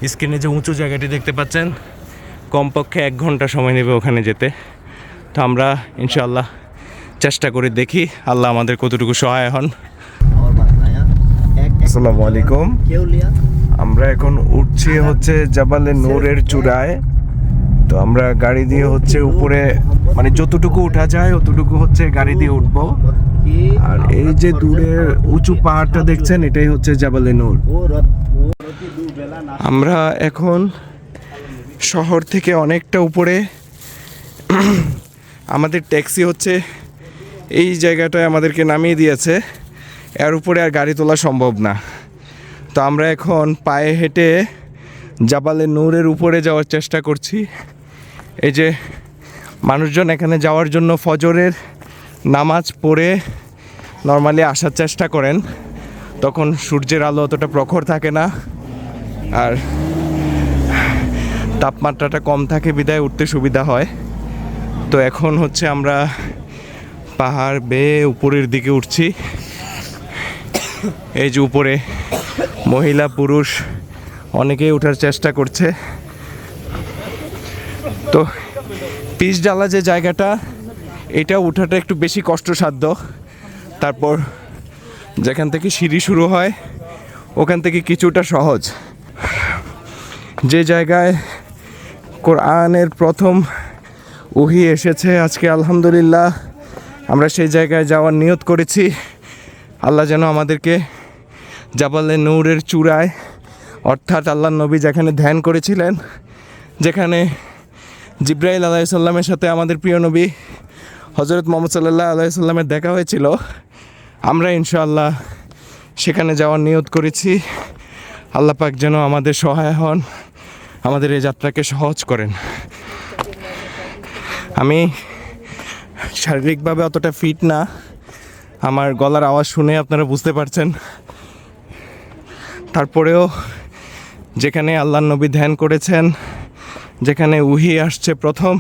স্ক্রিনে যে উঁচু জায়গাটি দেখতে পাচ্ছেন, কমপক্ষে 1 ঘন্টা সময় নেবে ওখানে যেতে। তো আমরা ইনশাআল্লাহ চেষ্টা করে দেখি আল্লাহ আমাদের কতটুকু সহায় হন। আসসালামু আলাইকুম। আমরা এখন উঠছি হচ্ছে জাবালে নূরের চূড়ায়। তো আমরা গাড়ি দিয়ে হচ্ছে উপরে, মানে যতটুকু উঠা যায় অতটুকু হচ্ছে গাড়ি দিয়ে উঠবো। আর এই যে দূরের উঁচু পাহাড়টা দেখছেন, এটাই হচ্ছে জাবালে নূর। আমরা এখন শহর থেকে অনেকটা উপরে। আমাদের ট্যাক্সি হচ্ছে এই জায়গাটায় আমাদেরকে নামিয়ে দিয়েছে, এর উপরে আর গাড়ি তোলা সম্ভব না। তো আমরা এখন পায়ে হেঁটে জাবালে নূরের উপরে যাওয়ার চেষ্টা করছি। এই যে মানুষজন এখানে যাওয়ার জন্য ফজরের নামাজ পড়ে নর্মালি আসার চেষ্টা করেন, তখন সূর্যের আলো অতটা প্রখর থাকে না আর তাপমাত্রাটা কম থাকে, বিদায় উঠতে সুবিধা হয়। তো এখন হচ্ছে আমরা পাহাড় বেয়ে উপরের দিকে উঠছি। এই যে উপরে মহিলা পুরুষ অনেকেই ওঠার চেষ্টা করছে। তো পিচঢালা যে জায়গাটা, এটা ওঠাটা একটু বেশি কষ্টসাধ্য। তারপর যেখান থেকে সিঁড়ি শুরু হয় ওখান থেকে কিছুটা সহজ। যে জায়গায় কোরআনের প্রথম ওহী এসেছে আজকে, আলহামদুলিল্লাহ আমরা সেই জায়গায় যাওয়ার নিয়ত করেছি। আল্লাহ যেন আমাদেরকে জাবালে নূরের চূড়ায়, অর্থাৎ আল্লাহর নবী যেখানে ধ্যান করেছিলেন, যেখানে জিব্রাইল আলাইহিস সালামের সাথে আমাদের প্রিয় নবী হযরত মুহাম্মদ সাল্লাল্লাহু আলাইহি সাল্লামের দেখা হয়েছিল, আমরা ইনশাআল্লাহ সেখানে যাওয়ার নিয়ত করেছি। আল্লাহ পাক যেন আমাদের সহায় হন, আমাদের এই যাত্রাকে সহজ করেন। আমি শারীরিকভাবে অতটা ফিট না, আমার গলার আওয়াজ শুনে আপনারা বুঝতে পারছেন। তারপরেও যেখানে আল্লাহর নবী ধ্যান করেছেন, যেখানে ওহী আসছে প্রথম,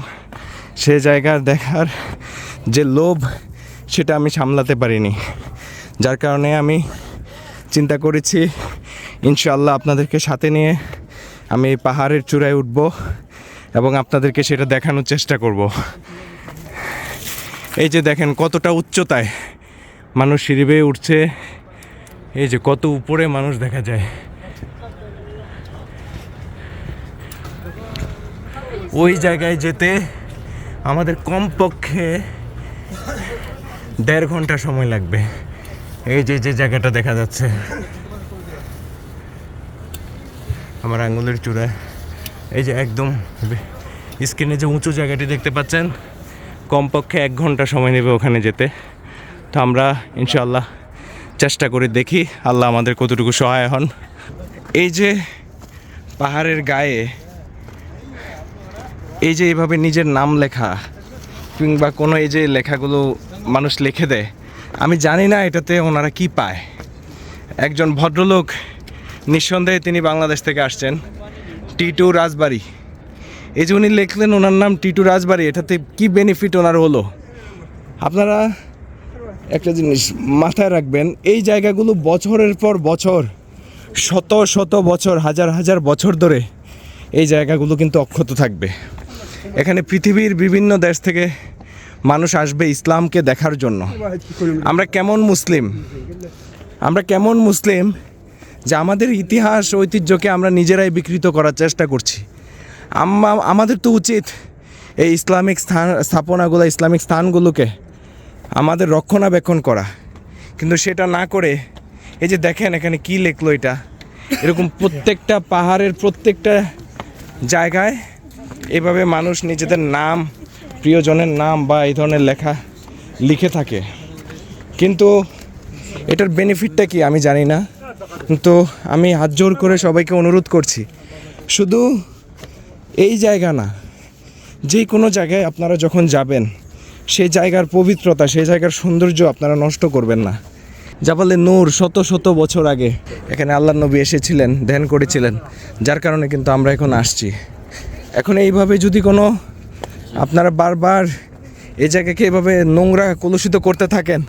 সে জায়গার দেখার যে লোভ, সেটা আমি সামলাতে পারিনি। যার কারণে আমি চিন্তা করেছি ইনশাআল্লাহ আপনাদেরকে সাথে নিয়ে আমি এই পাহাড়ের চূড়ায় উঠব এবং আপনাদেরকে সেটা দেখানোর চেষ্টা করব। এই যে দেখেন কতটা উচ্চতায় মানুষ সিঁড়ি বেয়ে উঠছে, এই যে কত উপরে মানুষ দেখা যায়। ওই জায়গায় যেতে আমাদের কমপক্ষে 1.5 ঘন্টা সময় লাগবে। এই যে যে জায়গাটা দেখা যাচ্ছে আমার আঙ্গুলের চূড়ায়, এই যে একদম স্ক্রিনে যে উঁচু জায়গাটি দেখতে পাচ্ছেন, কমপক্ষে 1 ঘন্টা সময় নেবে ওখানে যেতে। তো আমরা ইনশাআল্লাহ চেষ্টা করে দেখি আল্লাহ আমাদের কতটুকু সহায় হন। এই যে পাহাড়ের গায়ে এই যে এইভাবে নিজের নাম লেখা কিংবা কোনো এই যে লেখাগুলো মানুষ লিখে দেয়, আমি জানি না এটাতে ওনারা কি পায়। একজন ভদ্রলোক, নিঃসন্দেহে তিনি বাংলাদেশ থেকে আসছেন, টিটু রাজবাড়ী। এই যে উনি লিখলেন ওনার নাম টিটু রাজবাড়ী, এটাতে কি বেনিফিট ওনার হলো? আপনারা একটা জিনিস মাথায় রাখবেন, এই জায়গাগুলো বছরের পর বছর, শত শত বছর, হাজার হাজার বছর ধরে এই জায়গাগুলো কিন্তু অক্ষত থাকবে। এখানে পৃথিবীর বিভিন্ন দেশ থেকে মানুষ আসবে ইসলামকে দেখার জন্য। আমরা কেমন মুসলিম যে আমাদের ইতিহাস ঐতিহ্যকে আমরা নিজেরাই বিকৃত করার চেষ্টা করছি। আমাদের তো উচিত এই ইসলামিক স্থাপনাগুলো, ইসলামিক স্থানগুলোকে আমাদের রক্ষণাবেক্ষণ করা, কিন্তু সেটা না করে এই যে দেখেন এখানে কি লেখলো, এটা এরকম প্রত্যেকটা পাহাড়ের প্রত্যেকটা জায়গায় এভাবে মানুষ নিজেদের নাম, প্রিয়জনের নাম বা এই ধরনের লেখা লিখে থাকে। কিন্তু এটার বেনিফিটটা কি আমি জানি না, কিন্তু আমি হাত জোর করে সবাইকে অনুরোধ করছি, শুধু এই জায়গা না, যে কোনো জায়গায় আপনারা যখন যাবেন সেই জায়গার পবিত্রতা, সেই জায়গার সৌন্দর্য আপনারা নষ্ট করবেন না। জাবালে নূর শত শত বছর আগে এখানে আল্লাহর নবী এসেছিলেন, ধ্যান করেছিলেন, যার কারণে কিন্তু আমরা এখন আসছি। এখন এইভাবে যদি কোনো আপনারা বারবার এই জায়গাকে এভাবে নোংরা কলুষিত করতে থাকেন,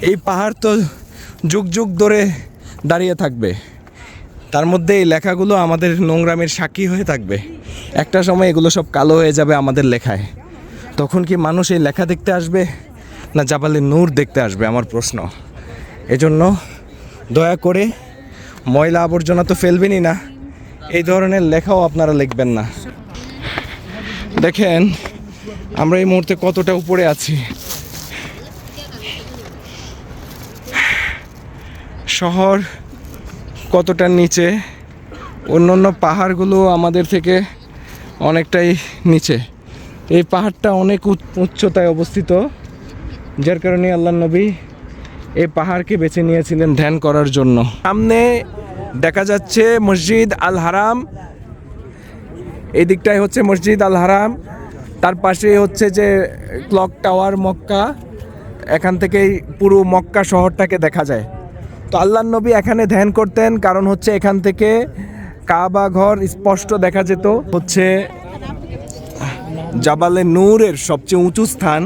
এই পাহাড় তো যুগ যুগ ধরে দাঁড়িয়ে থাকবে। তার মধ্যে এই লেখাগুলো আমাদের নোংরামের সাক্ষী হয়ে থাকবে। একটা সময় এগুলো সব কালো হয়ে যাবে আমাদের লেখায়। তখন কি মানুষ এই লেখা দেখতে আসবে না জাবালে নূর দেখতে আসবে, আমার প্রশ্ন। এজন্য দয়া করে ময়লা আবর্জনা তো ফেলবেনই না, এই ধরনের লেখাও আপনারা লিখবেন না। দেখেন আমরা এই মুহূর্তে কতটা উপরে আছি। শহর কতটা নিচে, অন্য পাহাড়গুলো আমাদের থেকে অনেকটাই নিচে। এই পাহাড়টা অনেক উচ্চতায় অবস্থিত, যার কারণে আল্লাহর নবী এই পাহাড়কে বেছে নিয়েছিলেন ধ্যান করার জন্য। সামনে দেখা যাচ্ছে মসজিদ আল হারাম, এই দিকটাই হচ্ছে মসজিদ আল হারাম, তার পাশে হচ্ছে যে ক্লক টাওয়ার মক্কা। এখান থেকেই পুরো মক্কা শহরটাকে দেখা যায়। তো আল্লাহর নবী এখানে ধ্যান করতেন, কারণ হচ্ছে এখান থেকে কাবা ঘর স্পষ্ট দেখা যেত। হচ্ছে জাবালে নূরের সবচেয়ে উঁচু স্থান,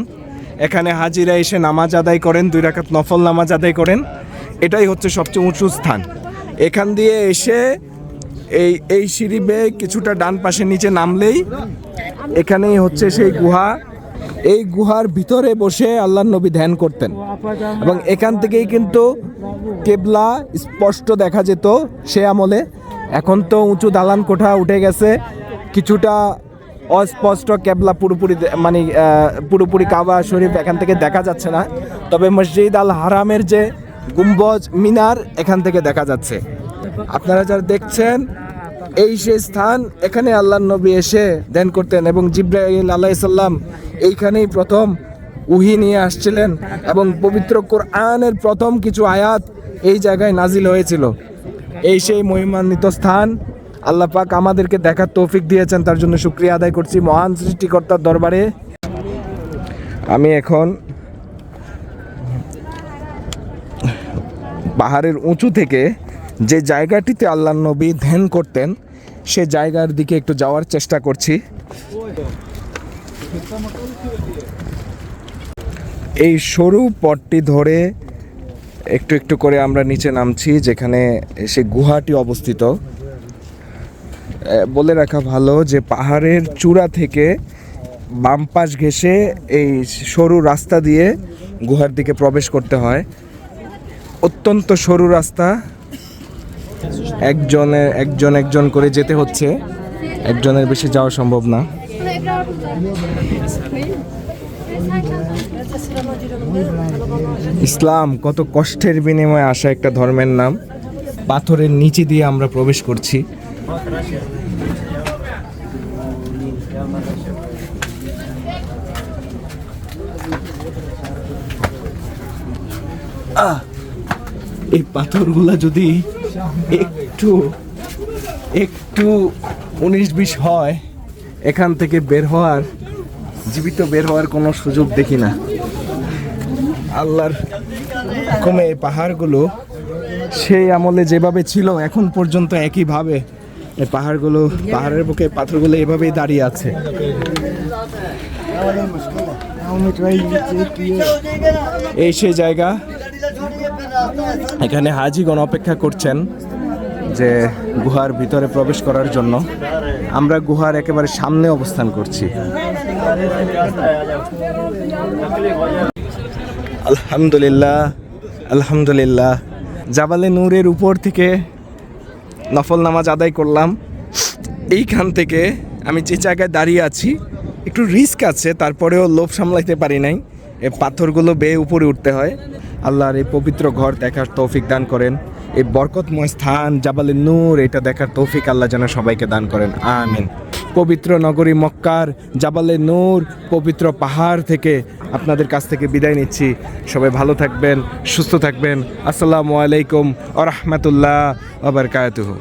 এখানে হাজিরা এসে নামাজ আদায় করেন, 2 রাকাত নফল নামাজ আদায় করেন। এটাই হচ্ছে সবচেয়ে উঁচু স্থান। এখান দিয়ে এসে এই সিঁড়ি বেয়ে কিছুটা ডান পাশে নিচে নামলেই এখানেই হচ্ছে সেই গুহা। এই গুহার ভিতরে বসে আল্লাহর নবী ধ্যান করতেন এবং এখান থেকেই কিন্তু কেবলা স্পষ্ট দেখা যেত সে আমলে। এখন তো উঁচু দালান কোঠা উঠে গেছে, কিছুটা অস্পষ্ট কেবলা পুরোপুরি কাবা শরীফ এখান থেকে দেখা যাচ্ছে না। তবে মসজিদ আল হারামের যে গুম্বজ মিনার এখান থেকে দেখা যাচ্ছে। আপনারা যারা দেখছেন এই সেই স্থান, এখানে আল্লাহর নবী এসে ধ্যান করতেন এবং জিবরাইল আলাইহিস সালাম এইখানেই প্রথম ওহী নিয়ে আসছিলেন এবং পবিত্র কোরআনের প্রথম কিছু আয়াত এই জায়গায় নাজিল হয়েছিল। এই সেই মহিমান্বিত স্থান আল্লাহ পাক আমাদেরকে দেখার তৌফিক দিয়েছেন, তার জন্য শুকরিয়া আদায় করছি মহান সৃষ্টিকর্তার দরবারে। আমি এখন পাহাড়ের উঁচু থেকে যে জায়গাটিতে আল্লাহর নবী ধ্যান করতেন সে জায়গার দিকে একটু যাওয়ার চেষ্টা করছি। এই সরু পথটি ধরে একটু একটু করে আমরা নিচে নামছি, যেখানে সে গুহাটি অবস্থিত। বলে রাখা ভালো যে পাহাড়ের চূড়া থেকে বাম পাশ ঘেঁষে এই সরু রাস্তা দিয়ে গুহার দিকে প্রবেশ করতে হয়। অত্যন্ত সরু রাস্তা, একজন করে যেতে হচ্ছে, একজনের বেশি যাওয়া সম্ভব না। ইসলাম কত কষ্টের বিনিময়ে আসা একটা ধর্মের নাম। পাথরের নিচে দিয়ে আমরা প্রবেশ করছি। এই পাথরগুলা যদি একটু 19-20 হয়, এখান থেকে জীবিত বের হওয়ার কোনো সুযোগ দেখি না। আল্লাহর হুকুমে এই পাহাড়গুলো সেই আমলে যেভাবে ছিল এখন পর্যন্ত একইভাবে এই পাহাড়ের বুকে পাথরগুলো এভাবেই দাঁড়িয়ে আছে। এই সেই জায়গা, এখানে হাজিগণ অপেক্ষা করছেন যে গুহার ভিতরে প্রবেশ করার জন্য। আমরা গুহার একেবারে সামনে অবস্থান করছি। আলহামদুলিল্লাহ জাবালে নূরের উপর থেকে নফল নামাজ আদায় করলাম। এইখান থেকে আমি যে জায়গায় দাঁড়িয়ে আছি একটু রিস্ক আছে, তারপরেও লোভ সামলাইতে পারি নাই। এই পাথরগুলো বেয়ে উপরে উঠতে হয়। আল্লাহর এই পবিত্র ঘর দেখার তৌফিক দান করেন। এই বরকতময় স্থান জাবালে নূর, এটা দেখার তৌফিক আল্লাহ যেন সবাইকে দান করেন, আমিন। পবিত্র নগরী মক্কার জাবালে নূর পবিত্র পাহাড় থেকে আপনাদের কাছ থেকে বিদায় নিচ্ছি। সবাই ভালো থাকবেন, সুস্থ থাকবেন। আসসালামু আলাইকুম ওয়া রাহমাতুল্লাহ ওয়া বারাকাতুহু।